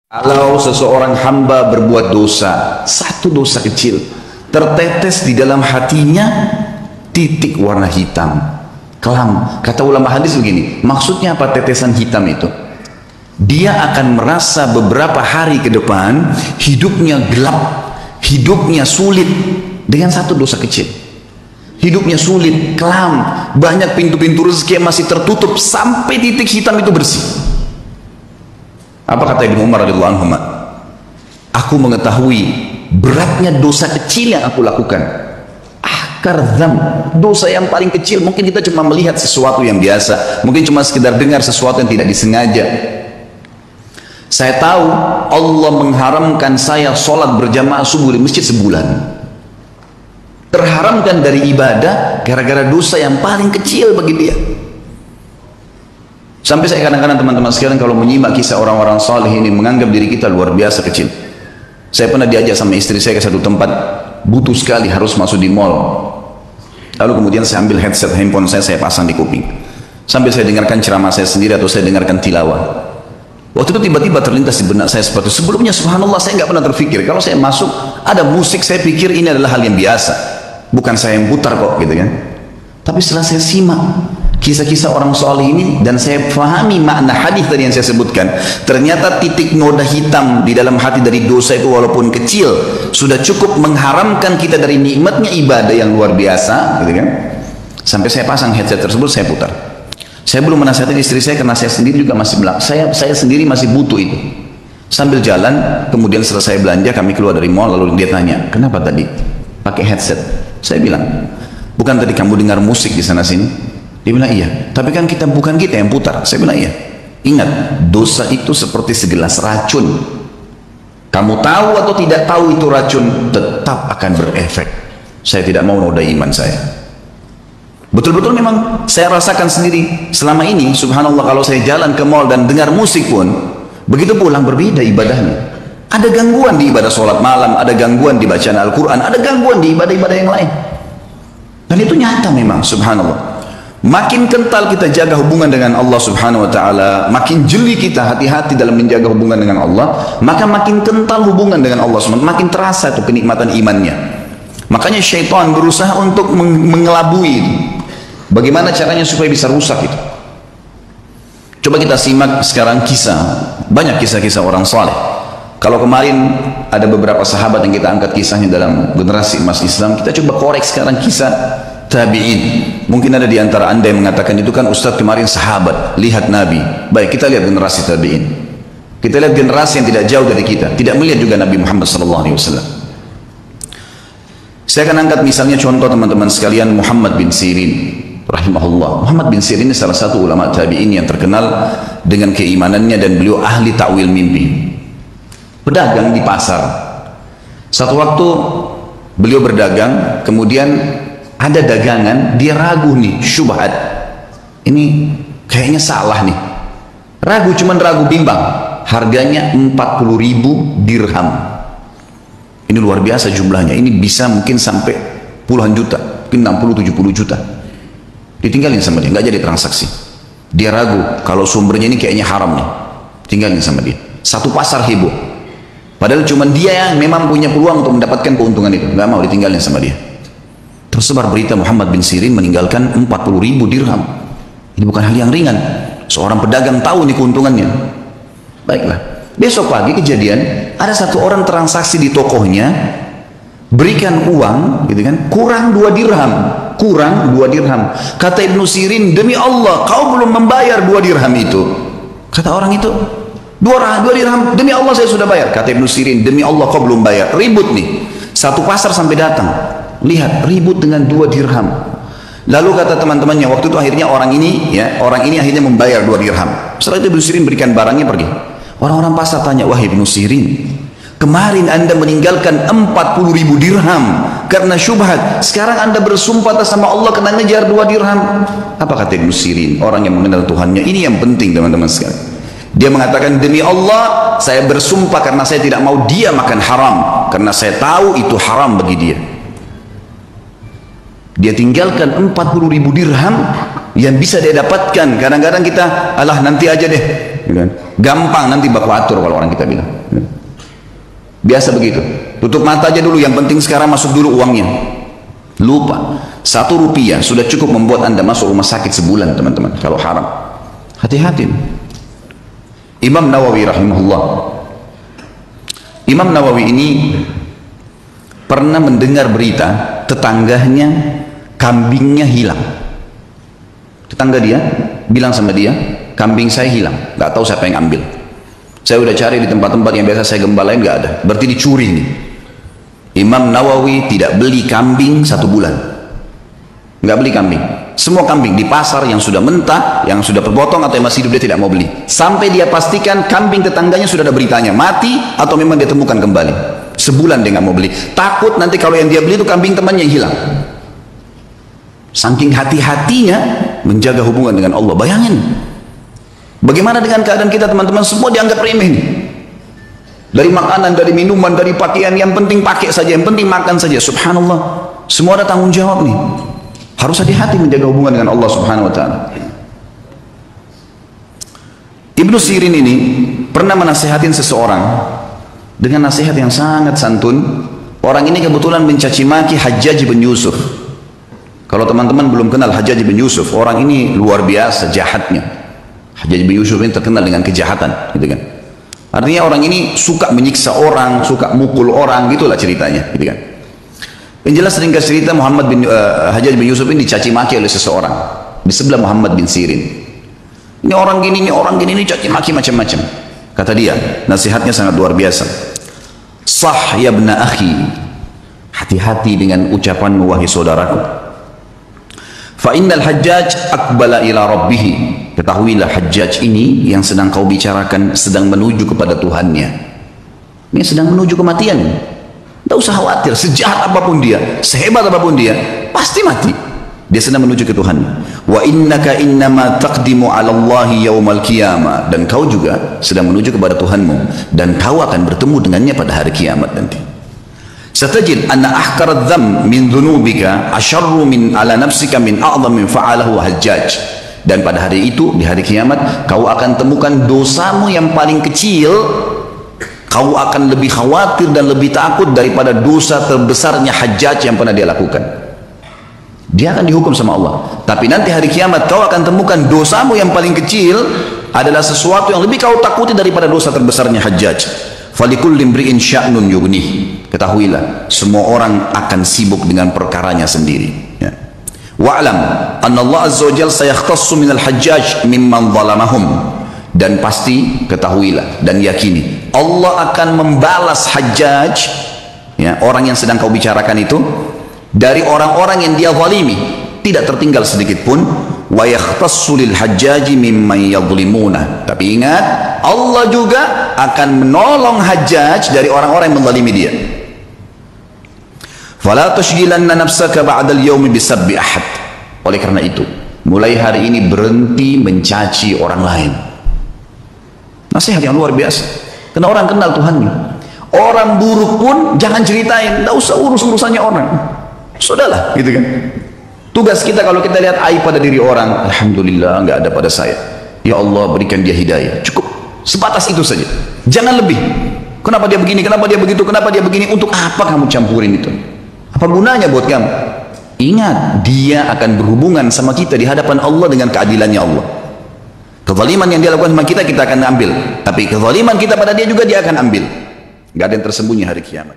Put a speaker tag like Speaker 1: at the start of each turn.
Speaker 1: Kalau seseorang hamba berbuat dosa, satu dosa kecil, tertetes di dalam hatinya titik warna hitam, kelam. Kata ulama hadis begini, maksudnya apa tetesan hitam itu? Dia akan merasa beberapa hari ke depan hidupnya gelap, hidupnya sulit dengan satu dosa kecil. Hidupnya sulit, kelam, banyak pintu-pintu rezeki yang masih tertutup sampai titik hitam itu bersih. Apa kata Ibnu Umar radhiyallahu anhu? Aku mengetahui beratnya dosa kecil yang aku lakukan. Ahkar dzam, dosa yang paling kecil. Mungkin kita cuma melihat sesuatu yang biasa, mungkin cuma sekedar dengar sesuatu yang tidak disengaja. Saya tahu Allah mengharamkan saya sholat berjamaah subuh di masjid sebulan. Terharamkan dari ibadah gara-gara dosa yang paling kecil bagi dia. Sampai saya kadang-kadang teman-teman sekalian kalau menyimak kisah orang-orang saleh ini menganggap diri kita luar biasa kecil. Saya pernah diajak sama istri saya ke satu tempat, butuh sekali harus masuk di mall. Lalu kemudian saya ambil headset handphone saya pasang di kuping. Sambil saya dengarkan ceramah saya sendiri atau saya dengarkan tilawah. Waktu itu tiba-tiba terlintas di benak saya seperti itu. Sebelumnya subhanallah saya nggak pernah terfikir. Kalau saya masuk ada musik saya pikir ini adalah hal yang biasa. Bukan saya yang putar kok gitu kan. Tapi setelah saya simak kisah-kisah orang soleh ini dan saya pahami makna hadis tadi yang saya sebutkan, ternyata titik noda hitam di dalam hati dari dosa itu walaupun kecil sudah cukup mengharamkan kita dari nikmatnya ibadah yang luar biasa gitu kan. Sampai saya pasang headset tersebut, saya putar. Saya belum menasihatkan istri saya karena saya sendiri juga masih saya sendiri masih butuh itu. Sambil jalan kemudian selesai belanja kami keluar dari mall, lalu dia tanya, kenapa tadi pakai headset? Saya bilang, bukan tadi kamu dengar musik di sana sini? Dia bilang iya, tapi kan bukan kita yang putar. Saya bilang iya. Ingat, dosa itu seperti segelas racun. Kamu tahu atau tidak tahu itu racun, tetap akan berefek. Saya tidak mau noda iman saya. Betul-betul memang saya rasakan sendiri selama ini. Subhanallah, kalau saya jalan ke mall dan dengar musik pun, begitu pulang berbeda ibadahnya. Ada gangguan di ibadah sholat malam, ada gangguan di bacaan Al-Quran, ada gangguan di ibadah-ibadah yang lain. Dan itu nyata memang, subhanallah. Makin kental kita jaga hubungan dengan Allah subhanahu wa ta'ala, makin jeli kita hati-hati dalam menjaga hubungan dengan Allah, maka makin kental hubungan dengan Allah subhanahu wa ta'ala, makin terasa itu kenikmatan imannya. Makanya syaitan berusaha untuk mengelabui itu. Bagaimana caranya supaya bisa rusak itu? Coba kita simak sekarang kisah, banyak kisah-kisah orang saleh. Kalau kemarin ada beberapa sahabat yang kita angkat kisahnya dalam generasi emas Islam, kita coba korek sekarang kisah tabi'in. Mungkin ada di antara anda yang mengatakan itu kan Ustadz kemarin sahabat, lihat Nabi. Baik, kita lihat generasi tabi'in. Kita lihat generasi yang tidak jauh dari kita, tidak melihat juga Nabi Muhammad SAW. Saya akan angkat misalnya contoh teman-teman sekalian Muhammad bin Sirin rahimahullah. Muhammad bin Sirin ini salah satu ulama tabi'in yang terkenal dengan keimanannya dan beliau ahli ta'wil mimpi. Pedagang di pasar. Satu waktu beliau berdagang, kemudian ada dagangan, dia ragu nih, syubhat. Ini kayaknya salah nih. Ragu, cuman ragu bimbang. Harganya 40.000 dirham. Ini luar biasa jumlahnya. Ini bisa mungkin sampai puluhan juta, mungkin 60-70 juta. Ditinggalin sama dia, nggak jadi transaksi. Dia ragu, kalau sumbernya ini kayaknya haram nih. Tinggalin sama dia. Satu pasar heboh. Padahal cuma dia yang memang punya peluang untuk mendapatkan keuntungan itu. Nggak mau, ditinggalin sama dia. Tersebar berita Muhammad bin Sirin meninggalkan 40.000 dirham. Ini bukan hal yang ringan. Seorang pedagang tahu nih keuntungannya. Baiklah. Besok pagi kejadian, ada satu orang transaksi di tokohnya, berikan uang, gitu kan, kurang 2 dirham. Kurang 2 dirham. Kata Ibnu Sirin, demi Allah, kau belum membayar 2 dirham itu. Kata orang itu, 2 dirham, demi Allah saya sudah bayar. Kata Ibnu Sirin, demi Allah kau belum bayar. Ribut nih. Satu pasar sampai datang. Lihat, ribut dengan 2 dirham. Lalu kata teman-temannya, waktu itu akhirnya orang ini akhirnya membayar 2 dirham. Setelah itu Ibnu Sirin berikan barangnya, pergi. Orang-orang pasar tanya, wah Ibnu Sirin, kemarin anda meninggalkan 40.000 dirham karena syubhat. Sekarang anda bersumpah atas sama Allah kena ngejar 2 dirham. Apa kata Ibnu Sirin? Orang yang mengenal Tuhannya. Ini yang penting teman-teman sekalian. Dia mengatakan, demi Allah saya bersumpah karena saya tidak mau dia makan haram, karena saya tahu itu haram bagi dia. Dia tinggalkan 40.000 dirham yang bisa dia dapatkan. Kadang-kadang kita, alah nanti aja deh, kan? Gampang nanti baku atur kalau orang kita bilang. Biasa begitu. Tutup mata aja dulu, yang penting sekarang masuk dulu uangnya. Lupa. 1 rupiah sudah cukup membuat Anda masuk rumah sakit sebulan, teman-teman, kalau haram. Hati-hati. Imam Nawawi rahimahullah. Imam Nawawi ini pernah mendengar berita tetangganya kambingnya hilang. Tetangga dia bilang sama dia, kambing saya hilang, nggak tahu siapa yang ambil. Saya udah cari di tempat-tempat yang biasa saya gembalain, nggak ada. Berarti dicuri nih. Imam Nawawi tidak beli kambing 1 bulan, nggak beli kambing. Semua kambing di pasar yang sudah mentah, yang sudah berpotong atau yang masih hidup dia tidak mau beli. Sampai dia pastikan kambing tetangganya sudah ada beritanya mati atau memang dia temukan kembali. Sebulan dia nggak mau beli. Takut nanti kalau yang dia beli itu kambing temannya yang hilang. Saking hati-hatinya menjaga hubungan dengan Allah. Bayangin. Bagaimana dengan keadaan kita, teman-teman? Semua dianggap remeh nih. Dari makanan, dari minuman, dari pakaian, yang penting pakai saja, yang penting makan saja. Subhanallah. Semua ada tanggung jawab nih. Harus hati-hati menjaga hubungan dengan Allah Subhanahu wa ta'ala. Ibnu Sirin ini pernah menasihatin seseorang dengan nasihat yang sangat santun. Orang ini kebetulan mencaci maki Hajjaj bin Yusuf. Kalau teman-teman belum kenal Hajjaj bin Yusuf, orang ini luar biasa jahatnya. Hajjaj bin Yusuf ini terkenal dengan kejahatan, gitu kan. Artinya orang ini suka menyiksa orang, suka mukul orang, gitulah ceritanya, gitu kan. Yang jelas ringkas cerita, Hajjaj bin Yusuf ini dicaci maki oleh seseorang di sebelah Muhammad bin Sirin. Ini orang gini, ini caci maki macam-macam. Kata dia, nasihatnya sangat luar biasa. Sah ya ibna akhi, hati-hati dengan ucapanmu wahai saudaraku. Fa innal Hajjaj aqbala ila rabbih. Ketahuilah Hajjaj ini yang sedang kau bicarakan sedang menuju kepada Tuhannya. Ini sedang menuju kematian. Tidak usah khawatir, sejahat apapun dia, sehebat apapun dia, pasti mati. Dia sedang menuju ke Tuhan. Wa innaka innama taqdimu 'ala Allahi yaumal qiyamah, dan kau juga sedang menuju kepada Tuhanmu dan kau akan bertemu dengannya pada hari kiamat nanti. Satajid anna ahqara dzam min dzunubika asyarru min 'ala nafsika min a'dham min fa'alahu Hajjaj. Dan pada hari itu, di hari kiamat, kau akan temukan dosamu yang paling kecil. Kau akan lebih khawatir dan lebih takut daripada dosa terbesarnya Hajjaj yang pernah dia lakukan. Dia akan dihukum sama Allah. Tapi nanti hari kiamat kau akan temukan dosamu yang paling kecil adalah sesuatu yang lebih kau takuti daripada dosa terbesarnya Hajjaj. Falikulli imri'in sya'nun yughnih. Ketahuilah, semua orang akan sibuk dengan perkaranya sendiri. Ya. Wa'lam anna Allah azza wa jalla sayakhtassu minal Hajjaj mimman zalamahum. Dan pasti ketahuilah dan yakini Allah akan membalas Hajjaj, ya, orang yang sedang kau bicarakan itu, dari orang-orang yang dia zalimi, tidak tertinggal sedikit pun. Wa yakhtassu lil Hajjaji mimman yadhlimuna. Tapi ingat, Allah juga akan menolong Hajjaj dari orang-orang yang menzalimi dia. Fala tushghilanna nafsaka ba'dal yaumi bisabbi ahad. Oleh karena itu, mulai hari ini berhenti mencaci orang lain. Nasihat yang luar biasa. Karena orang kenal Tuhannya. Orang buruk pun jangan ceritain, tidak usah urus-urusannya orang. Sudahlah, gitu kan. Tugas kita kalau kita lihat aib pada diri orang, alhamdulillah nggak ada pada saya. Ya Allah berikan dia hidayah. Cukup, sebatas itu saja. Jangan lebih. Kenapa dia begini? Kenapa dia begitu? Kenapa dia begini? Untuk apa kamu campurin itu? Apa gunanya buat kamu? Ingat, dia akan berhubungan sama kita di hadapan Allah dengan keadilannya Allah. Kezaliman yang dia lakukan sama kita, kita akan ambil. Tapi kezaliman kita pada dia juga dia akan ambil. Gak ada yang tersembunyi hari kiamat.